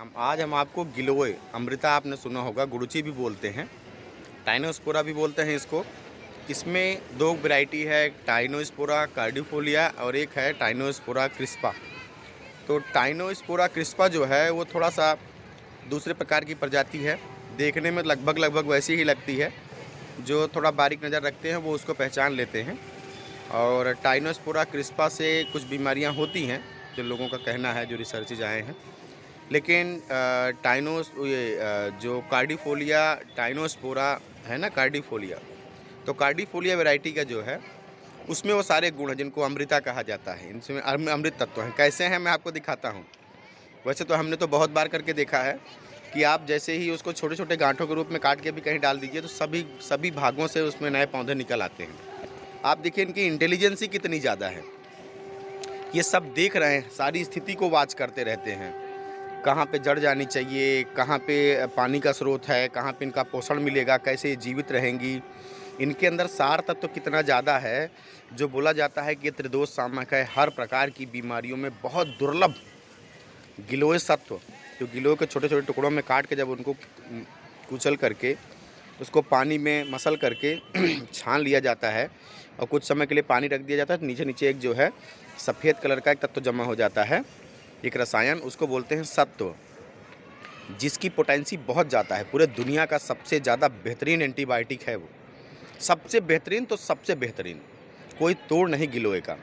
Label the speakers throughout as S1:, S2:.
S1: आज हम आपको गिलोय, अमृता आपने सुना होगा, गुड़ुची भी बोलते हैं, टाइनोस्पोरा भी बोलते हैं इसको। इसमें दो वैरायटी है, टाइनोस्पोरा कार्डिफोलिया और एक है टाइनोस्पोरा क्रिस्पा। तो टाइनोस्पोरा क्रिस्पा जो है वो थोड़ा सा दूसरे प्रकार की प्रजाति है, देखने में लगभग वैसी ही लगती है। जो थोड़ा बारीक नज़र रखते हैं वो उसको पहचान लेते हैं। और टाइनोस्पोरा क्रिस्पा से कुछ बीमारियां होती हैं, जो लोगों का कहना है, जो रिसर्चेज आए हैं। लेकिन जो कार्डिफोलिया टाइनोस्पोरा है ना, कार्डिफोलिया, तो कार्डिफोलिया वैरायटी का जो है उसमें वो सारे गुण हैं जिनको अमृता कहा जाता है। इनमें अमृत तत्व हैं। कैसे हैं मैं आपको दिखाता हूँ। वैसे तो हमने तो बहुत बार करके देखा है कि आप जैसे ही उसको छोटे छोटे गांठों के रूप में काट के भी कहीं डाल दीजिए तो सभी भागों से उसमें नए पौधे निकल आते हैं। आप देखिए इनकी इंटेलिजेंसी कितनी ज़्यादा है। ये सब देख रहे हैं, सारी स्थिति को वॉच करते रहते हैं, कहाँ पे जड़ जानी चाहिए, कहाँ पे पानी का स्रोत है, कहाँ पे इनका पोषण मिलेगा, कैसे ये जीवित रहेंगी। इनके अंदर सार तत्व कितना ज़्यादा है, जो बोला जाता है कि ये त्रिदोष सामक है। हर प्रकार की बीमारियों में बहुत दुर्लभ गिलोय सत्व, जो गिलोय के छोटे छोटे टुकड़ों में काट के जब उनको कुचल करके उसको पानी में मसल करके छान लिया जाता है और कुछ समय के लिए पानी रख दिया जाता है, तो नीचे नीचे एक जो है सफ़ेद कलर का एक तत्व जमा हो जाता है, एक रसायन, उसको बोलते हैं सत्व, जिसकी पोटेंसी बहुत ज़्यादा है। पूरे दुनिया का सबसे ज़्यादा बेहतरीन एंटीबायोटिक है वो, सबसे बेहतरीन तो सबसे बेहतरीन, कोई तोड़ नहीं गिलोय का।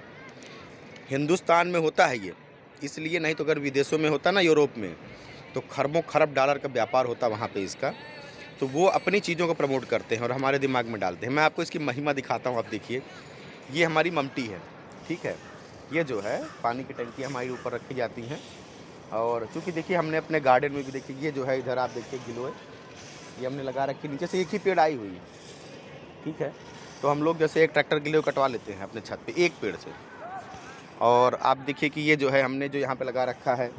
S1: हिंदुस्तान में होता है ये इसलिए, नहीं तो अगर विदेशों में होता ना, यूरोप में, तो खरबों खरब डॉलर का व्यापार होता वहाँ पे इसका। तो वो अपनी चीज़ों को प्रमोट करते हैं और हमारे दिमाग में डालते हैं। मैं आपको इसकी महिमा दिखाता हूँ। आप देखिए, ये हमारी ममटी है, ठीक है। ये जो है पानी की टंकी हमारी ऊपर रखी जाती हैं। और चूँकि देखिए हमने अपने गार्डन में भी देखिए, ये जो है इधर आप देखिए गिलोय, ये हमने लगा रखी, नीचे से एक ही पेड़ आई हुई है, ठीक है। तो हम लोग जैसे एक ट्रैक्टर गिलोय कटवा लेते हैं अपने छत पे एक पेड़ से। और आप देखिए कि ये जो है हमने जो यहाँ पे लगा रखा है,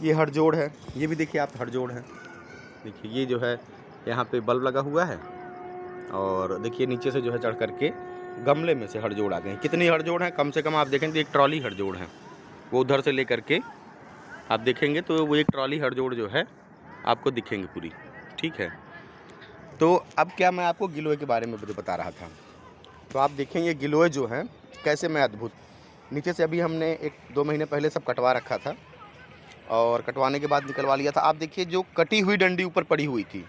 S1: ये हड़जोड़ है। ये भी देखिए आप, हड़जोड़ है, देखिए ये जो है यहाँ पे बल्ब लगा हुआ है। और देखिए नीचे से जो है चढ़ करके गमले में से हड़जोड़ आ गए हैं। कितनी हड़जोड़ हैं, कम से कम आप देखेंगे एक ट्रॉली हड़जोड़ है। वो उधर से ले करके आप देखेंगे तो वो एक ट्रॉली हड़जोड़ जो है आपको दिखेंगे पूरी, ठीक है। तो अब क्या मैं आपको गिलोय के बारे में बता रहा था। तो आप देखेंगे गिलोय जो है कैसे मैं अद्भुत, नीचे से अभी हमने 1-2 महीने पहले सब कटवा रखा था और कटवाने के बाद निकलवा लिया था। आप देखिए जो कटी हुई डंडी ऊपर पड़ी हुई थी,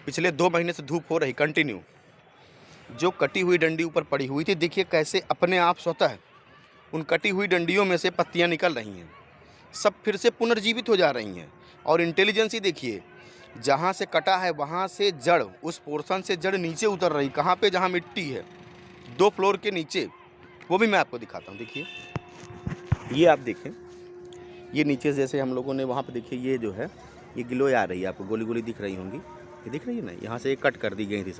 S1: पिछले 2 महीने से धूप हो रही कंटिन्यू, जो कटी हुई डंडी ऊपर पड़ी हुई थी, देखिए कैसे अपने आप स्वतः उन कटी हुई डंडियों में से पत्तियां निकल रही हैं, सब फिर से पुनर्जीवित हो जा रही हैं। और इंटेलिजेंसी देखिए, जहाँ से कटा है वहाँ से जड़, उस पोर्शन से जड़ नीचे उतर रही, कहाँ पे, जहाँ मिट्टी है, 2 फ्लोर के नीचे। वो भी मैं आपको दिखाता हूँ। देखिए ये आप देखें, ये नीचे से जैसे हम लोगों ने वहाँ पे देखिए, ये जो है ये गिलोय आ रही है, आपको गोली गोली दिख रही होंगी, ये दिख रही है ना, यहाँ से कट कर दी गई थी,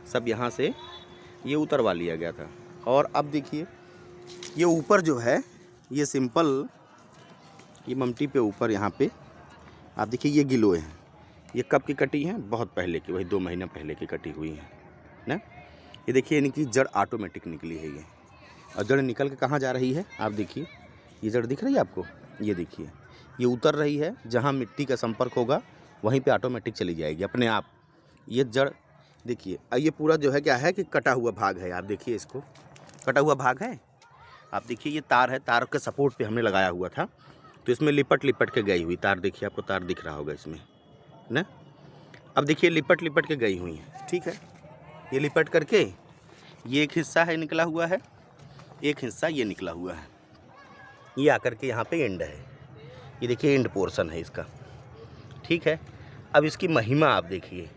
S1: सब यहाँ से ये उतरवा लिया गया था। और अब देखिए ये ऊपर जो है, ये सिंपल, ये ममटी पे ऊपर यहाँ पे आप देखिए ये गिलोय है। ये कब की कटी है, बहुत पहले की, वही 2 महीना पहले की कटी हुई है ना। ये देखिए इनकी जड़ ऑटोमेटिक निकली है ये, और जड़ निकल के कहाँ जा रही है, आप देखिए ये जड़ दिख रही है आपको, ये देखिए ये उतर रही है, जहाँ मिट्टी का संपर्क होगा वहीं पे ऑटोमेटिक चली जाएगी अपने आप। ये जड़ देखिए, ये पूरा जो है क्या है कि कटा हुआ भाग है, आप देखिए इसको, कटा हुआ भाग है। आप देखिए ये तार है, तार के सपोर्ट पे हमने लगाया हुआ था, तो इसमें लिपट के गई हुई तार, देखिए आपको तार दिख रहा होगा इसमें ना। अब देखिए लिपट के गई हुई है, ठीक है। ये लिपट करके ये एक हिस्सा है निकला हुआ है, एक हिस्सा ये निकला हुआ है, ये आकर के यहाँ पे एंड है, ये देखिए एंड पोर्शन है इसका, ठीक है। अब इसकी महिमा आप देखिए,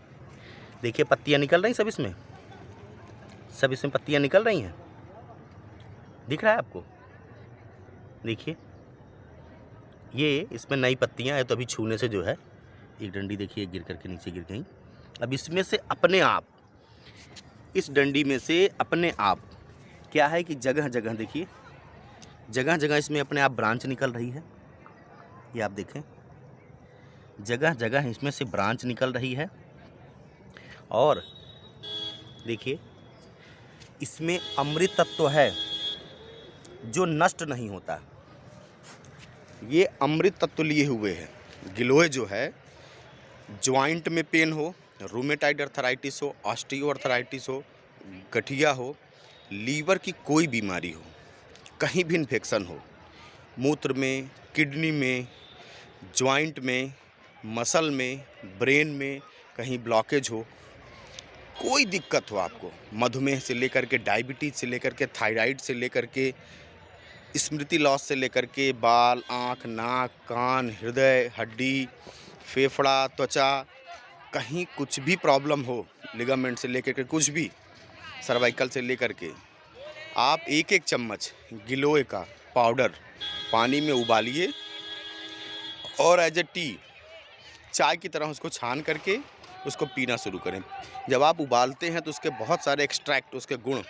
S1: देखिए पत्तियाँ निकल रही सब इसमें पत्तियाँ निकल रही हैं, दिख रहा है आपको, देखिए ये इसमें नई पत्तियाँ हैं। तो अभी छूने से जो है एक डंडी देखिए गिर करके नीचे गिर गई। अब इसमें से अपने आप, इस डंडी में से अपने आप क्या है कि जगह जगह देखिए, जगह जगह इसमें अपने आप ब्रांच निकल रही है, ये आप देखें, जगह जगह इसमें से ब्रांच निकल रही है। और देखिए इसमें अमृत तत्व है जो नष्ट नहीं होता, ये अमृत तत्व लिए हुए है, गिलोय जो है, जॉइंट में पेन हो, रूमेटाइड अर्थराइटिस हो, ऑस्टियोआर्थराइटिस हो, गठिया हो, लीवर की कोई बीमारी हो, कहीं भी इन्फेक्शन हो, मूत्र में, किडनी में, जॉइंट में, मसल में, ब्रेन में कहीं ब्लॉकेज हो, कोई दिक्कत हो आपको, मधुमेह से लेकर के डायबिटीज़ से लेकर के थायराइड से लेकर के स्मृति लॉस से लेकर के बाल, आँख, नाक, कान, हृदय, हड्डी, फेफड़ा, त्वचा, कहीं कुछ भी प्रॉब्लम हो, लिगामेंट से लेकर के कुछ भी, सर्वाइकल से लेकर के, आप एक-एक चम्मच गिलोय का पाउडर पानी में उबालिए और एज ए टी, चाय की तरह उसको छान करके उसको पीना शुरू करें। जब आप उबालते हैं तो उसके बहुत सारे एक्सट्रैक्ट, उसके गुण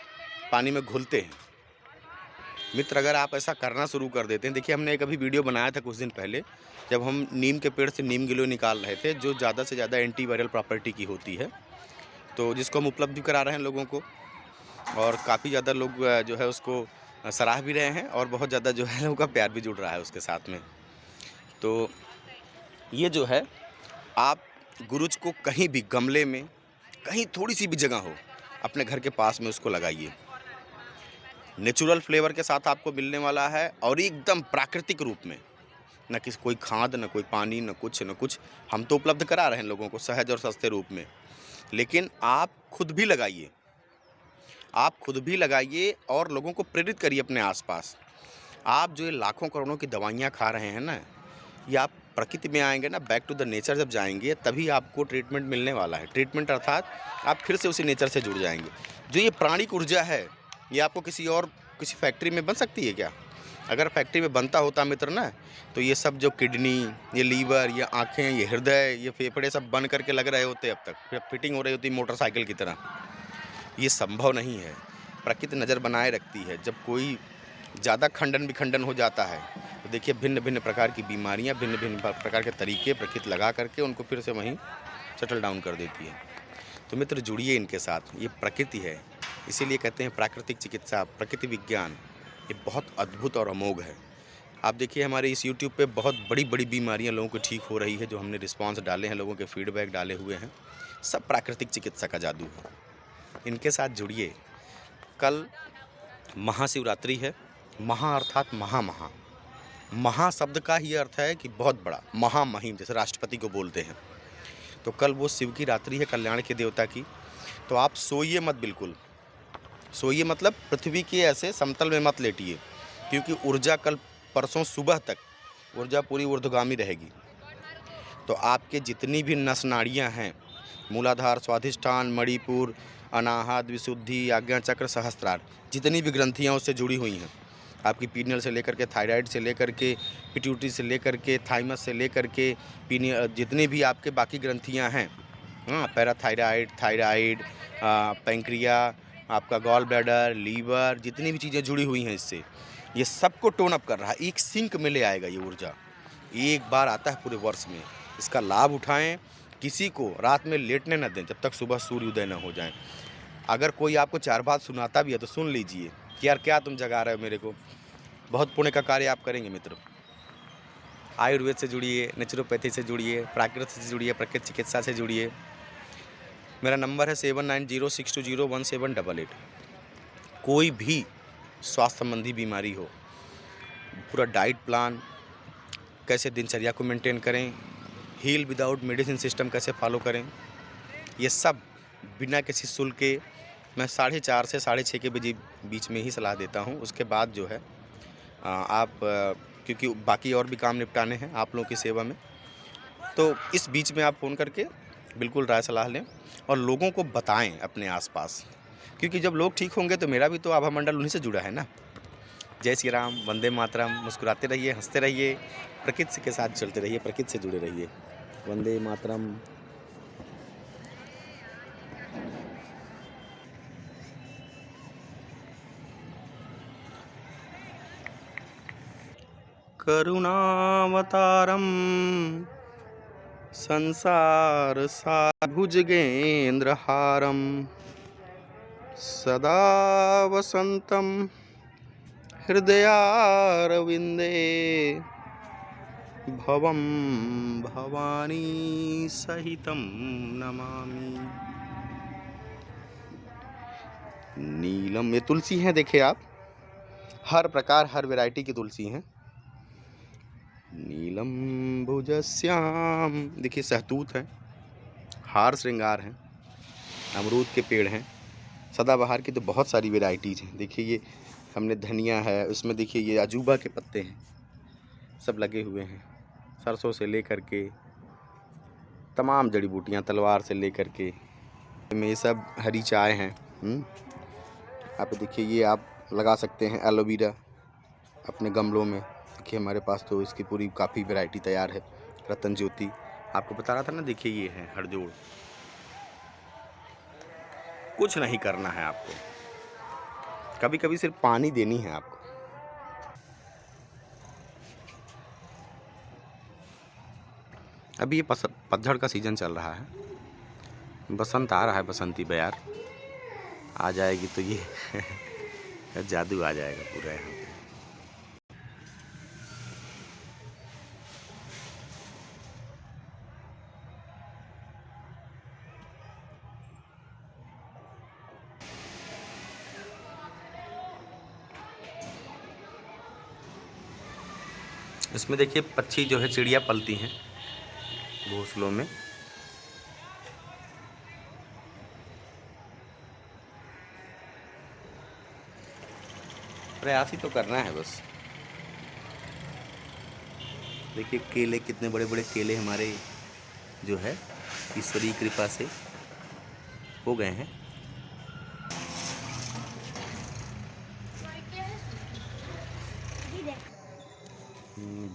S1: पानी में घुलते हैं। मित्र, अगर आप ऐसा करना शुरू कर देते हैं, देखिए हमने एक अभी वीडियो बनाया था कुछ दिन पहले, जब हम नीम के पेड़ से नीम गिलोय निकाल रहे थे, जो ज़्यादा से ज़्यादा एंटीवायरल प्रॉपर्टी की होती है, तो जिसको हम उपलब्ध भी करा रहे हैं लोगों को, और काफ़ी ज़्यादा लोग जो है उसको सराह भी रहे हैं, और बहुत ज़्यादा जो है लोगों का प्यार भी जुड़ रहा है उसके साथ में। तो ये जो है, आप गुरुज को कहीं भी गमले में, कहीं थोड़ी सी भी जगह हो, अपने घर के पास में उसको लगाइए। नेचुरल फ्लेवर के साथ आपको मिलने वाला है और एकदम प्राकृतिक रूप में, न किसी कोई खाद, न कोई पानी, न कुछ हम तो उपलब्ध करा रहे हैं लोगों को सहज और सस्ते रूप में, लेकिन आप खुद भी लगाइए। आप खुद भी लगाइए और लोगों को प्रेरित करिए अपने आसपास। आप जो ये लाखों करोड़ों की दवाइयाँ खा रहे हैं ना, ये आप प्रकृति में आएंगे ना, बैक टू द नेचर जब जाएंगे, तभी आपको ट्रीटमेंट मिलने वाला है। ट्रीटमेंट अर्थात आप फिर से उसी नेचर से जुड़ जाएंगे। जो ये प्राणिक ऊर्जा है, ये आपको किसी फैक्ट्री में बन सकती है क्या? अगर फैक्ट्री में बनता होता मित्र ना, तो ये सब जो किडनी, ये लीवर, ये आँखें, ये हृदय, ये फेफड़े सब बन करके लग रहे होते अब तक, फिर फिटिंग हो रही होती मोटरसाइकिल की तरह। ये संभव नहीं है। प्रकृति नज़र बनाए रखती है। जब कोई ज़्यादा खंडन विखंडन हो जाता है, तो देखिए भिन्न-भिन्न प्रकार की बीमारियाँ, भिन्न-भिन्न प्रकार के तरीके प्रकृति लगा करके उनको फिर से वहीं सेटल डाउन कर देती है। तो मित्र, जुड़िए इनके साथ, ये प्रकृति है। इसीलिए कहते हैं प्राकृतिक चिकित्सा, प्रकृति विज्ञान, ये बहुत अद्भुत और अमोघ है। आप देखिए हमारे इस यूट्यूब पे बहुत बड़ी-बड़ी बीमारियाँ लोगों को ठीक हो रही है, जो हमने रिस्पॉन्स डाले हैं, लोगों के फीडबैक डाले हुए हैं, सब प्राकृतिक चिकित्सा का जादू है। इनके साथ जुड़िए। कल महाशिवरात्रि है। महा अर्थात महा। महा शब्द का ही अर्थ है कि बहुत बड़ा, महामहिम, जैसे राष्ट्रपति को बोलते हैं। तो कल वो शिव की रात्रि है, कल्याण के देवता की। तो आप सोइए मत, बिल्कुल सोइए मतलब पृथ्वी के ऐसे समतल में मत लेटिए, क्योंकि ऊर्जा कल परसों सुबह तक ऊर्जा पूरी ऊर्ध्वगामी रहेगी। तो आपके जितनी भी नस नाड़ियाँ हैं, मूलाधार, स्वाधिष्ठान, मणिपुर, अनाहत, विशुद्धि, आज्ञाचक्र, सहस्त्रार, जितनी भी ग्रंथियाँ उससे जुड़ी हुई हैं, आपकी पीनियल से लेकर के थायराइड से लेकर के पिट्यूटरी से लेकर के थाइमस से लेकर के जितनी भी आपके बाकी ग्रंथियाँ हैं, हाँ, पैराथायराइड, थायराइड, पैंक्रिया, आपका गॉल ब्लैडर, लीवर, जितनी भी चीज़ें जुड़ी हुई हैं इससे, ये सबको टोन अप कर रहा है। एक सिंक में ले आएगा ये ऊर्जा। एक बार आता है पूरे वर्ष में। इसका लाभ उठाएं। किसी को रात में लेटने न दें जब तक सुबह सूर्योदय न हो जाए। अगर कोई आपको चार बात सुनाता भी है तो सुन लीजिए कि यार क्या तुम जगा रहे हो मेरे को। बहुत पुण्य का कार्य आप करेंगे मित्र। आयुर्वेद से जुड़िए, नेचुरोपैथी से जुड़िए, प्राकृतिक से जुड़िए, प्रकृति चिकित्सा से जुड़िए। मेरा नंबर है 7906201788। कोई भी स्वास्थ्य संबंधी बीमारी हो, पूरा डाइट प्लान, कैसे दिनचर्या को मेंटेन करें, हील विदाउट मेडिसिन सिस्टम कैसे फॉलो करें, ये सब बिना किसी शुल्क के मैं 4:30 से 6:30 के बीच में ही सलाह देता हूँ। उसके बाद जो है क्योंकि बाकी और भी काम निपटाने हैं आप लोगों की सेवा में, तो इस बीच में आप फ़ोन करके बिल्कुल राय सलाह लें और लोगों को बताएं अपने आसपास, क्योंकि जब लोग ठीक होंगे तो मेरा भी तो आभा मंडल उन्हीं से जुड़ा है ना। जय श्री राम, वंदे मातरम। मुस्कुराते रहिए, हंसते रहिए, प्रकृति के साथ चलते रहिए, प्रकृति से जुड़े रहिए। वंदे मातरम। करुणावतारम संसार भुजगेन्द्रहारम सदा वसंतम हृदयारविंदे भवं भवानी सहितं नमामि। नीलम, ये तुलसी है, देखिए आप, हर प्रकार हर वैरायटी की तुलसी हैं। नीलम भुजस्याम, देखिए सहतूत है, हार श्रृंगार है, अमरूद के पेड़ हैं, सदाबहार की तो बहुत सारी वैरायटीज़ हैं। देखिए ये हमने धनिया है, उसमें देखिए ये अजूबा के पत्ते हैं, सब लगे हुए हैं। सरसों से लेकर के तमाम जड़ी बूटियाँ, तलवार से लेकर के में ये सब हरी चाय हैं। आप देखिए ये आप लगा सकते हैं एलोवेरा अपने गमलों में। देखिए हमारे पास तो इसकी पूरी काफ़ी वैरायटी तैयार है। रतन ज्योति आपको बता रहा था ना, देखिए ये है हरजोड़। कुछ नहीं करना है आपको, कभी कभी सिर्फ पानी देनी है आपको। अभी ये पतझड़ का सीज़न चल रहा है, बसंत आ रहा है, बसंती बयार आ जाएगी तो ये जादू आ जाएगा पूरा यहाँ पे। इसमें देखिए पक्षी जो है, चिड़िया पलती हैं घोंसलों में। प्रयास ही तो करना है बस। देखिए केले, कितने बड़े बड़े केले हमारे जो है ईश्वरीय कृपा से हो गए हैं।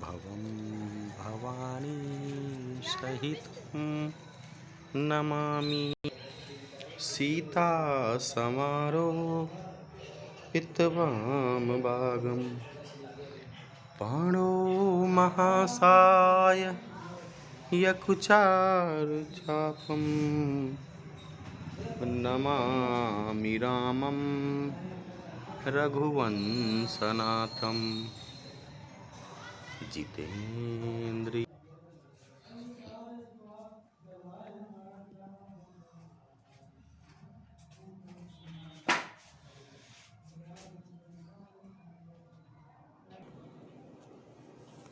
S1: भवं भवानी सहितं नमामि। सीता समारोपितवाम भागम, बाणो महासाय यकुचार चापम, नमामि रामं रघुवंशनाथम जितेन्द्रिय।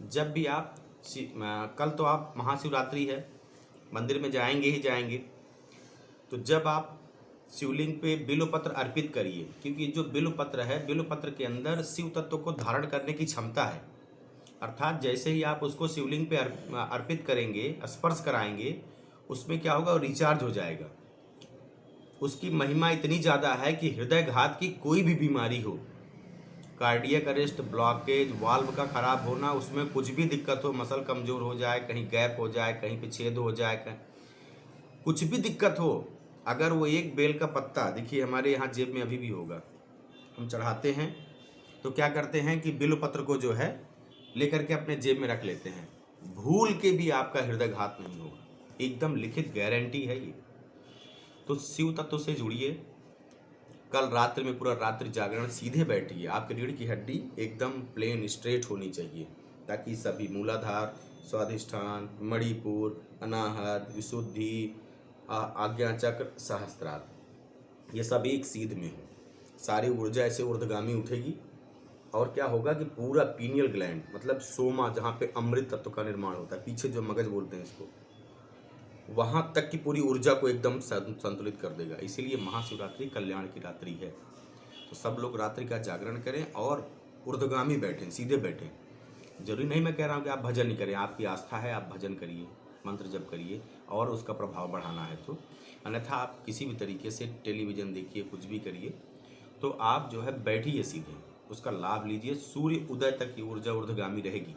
S1: जब भी आप कल तो आप महाशिवरात्रि है, मंदिर में जाएंगे ही जाएंगे, तो जब आप शिवलिंग पे बिल्वपत्र अर्पित करिए, क्योंकि जो बिल्वपत्र है, बिल्वपत्र के अंदर शिव तत्व को धारण करने की क्षमता है। अर्थात जैसे ही आप उसको शिवलिंग पे अर्पित करेंगे, स्पर्श कराएंगे, उसमें क्या होगा, रिचार्ज हो जाएगा। उसकी महिमा इतनी ज़्यादा है कि हृदय घात की कोई भी बीमारी हो, कार्डियक अरेस्ट, ब्लॉकेज, वाल्व का खराब होना, उसमें कुछ भी दिक्कत हो, मसल कमज़ोर हो जाए, कहीं गैप हो जाए, कहीं पे छेद हो जाए, कहीं कुछ भी दिक्कत हो, अगर वो एक बेल का पत्ता, देखिए हमारे यहाँ जेब में अभी भी होगा, हम चढ़ाते हैं तो क्या करते हैं कि बिल्व पत्र को जो है लेकर के अपने जेब में रख लेते हैं, भूल के भी आपका हृदय घात नहीं होगा, एकदम लिखित गारंटी है ये। तो शिव तत्व से जुड़िए, कल रात्रि में पूरा रात्रि जागरण, सीधे बैठिए, आपकी रीढ़ की हड्डी एकदम प्लेन स्ट्रेट होनी चाहिए, ताकि सभी मूलाधार, स्वाधिष्ठान, मणिपुर, अनाहत, विशुद्धि, आज्ञा चक्र, सहस्त्रार, ये सब एक सीध में हो। सारी ऊर्जा ऐसे ऊर्ध्वगामी उठेगी और क्या होगा कि पूरा पीनियल ग्लैंड, मतलब सोमा, जहाँ पे अमृत तत्व का निर्माण होता है, पीछे जो मगज बोलते हैं इसको, वहाँ तक की पूरी ऊर्जा को एकदम संतुलित कर देगा। इसीलिए महाशिवरात्रि कल्याण की रात्रि है। तो सब लोग रात्रि का जागरण करें और ऊर्ध्वगामी बैठें, सीधे बैठें। जरूरी नहीं मैं कह रहा हूँ कि आप भजन नहीं करें, आपकी आस्था है, आप भजन करिए, मंत्र जप करिए और उसका प्रभाव बढ़ाना है तो। अन्यथा आप किसी भी तरीके से टेलीविज़न देखिए, कुछ भी करिए, तो आप जो है बैठिए सीधे, उसका लाभ लीजिए, सूर्य उदय तक की ऊर्जा ऊर्ध्वगामी रहेगी।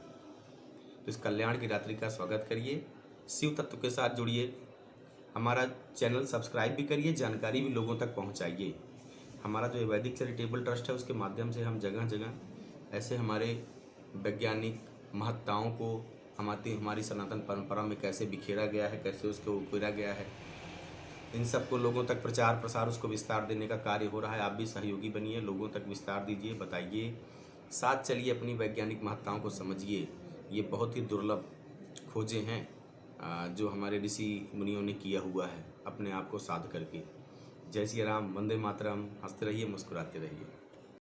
S1: तो इस कल्याण की रात्रि का स्वागत करिए, शिव तत्व के साथ जुड़िए, हमारा चैनल सब्सक्राइब भी करिए, जानकारी भी लोगों तक पहुंचाइए। हमारा जो वैदिक चैरिटेबल ट्रस्ट है, उसके माध्यम से हम जगह जगह ऐसे हमारे वैज्ञानिक महत्ताओं को, हमारी सनातन परंपरा में कैसे बिखेरा गया है, कैसे उसको उकेरा गया है, इन सबको लोगों तक प्रचार प्रसार, उसको विस्तार देने का कार्य हो रहा है। आप भी सहयोगी बनिए, लोगों तक विस्तार दीजिए, बताइए, साथ चलिए, अपनी वैज्ञानिक महत्ताओं को समझिए। ये बहुत ही दुर्लभ खोजें हैं जो हमारे ऋषि मुनियों ने किया हुआ है अपने आप को साध करके। जय सिया राम, वंदे मातरम। हंसते रहिए, मुस्कुराते रहिए।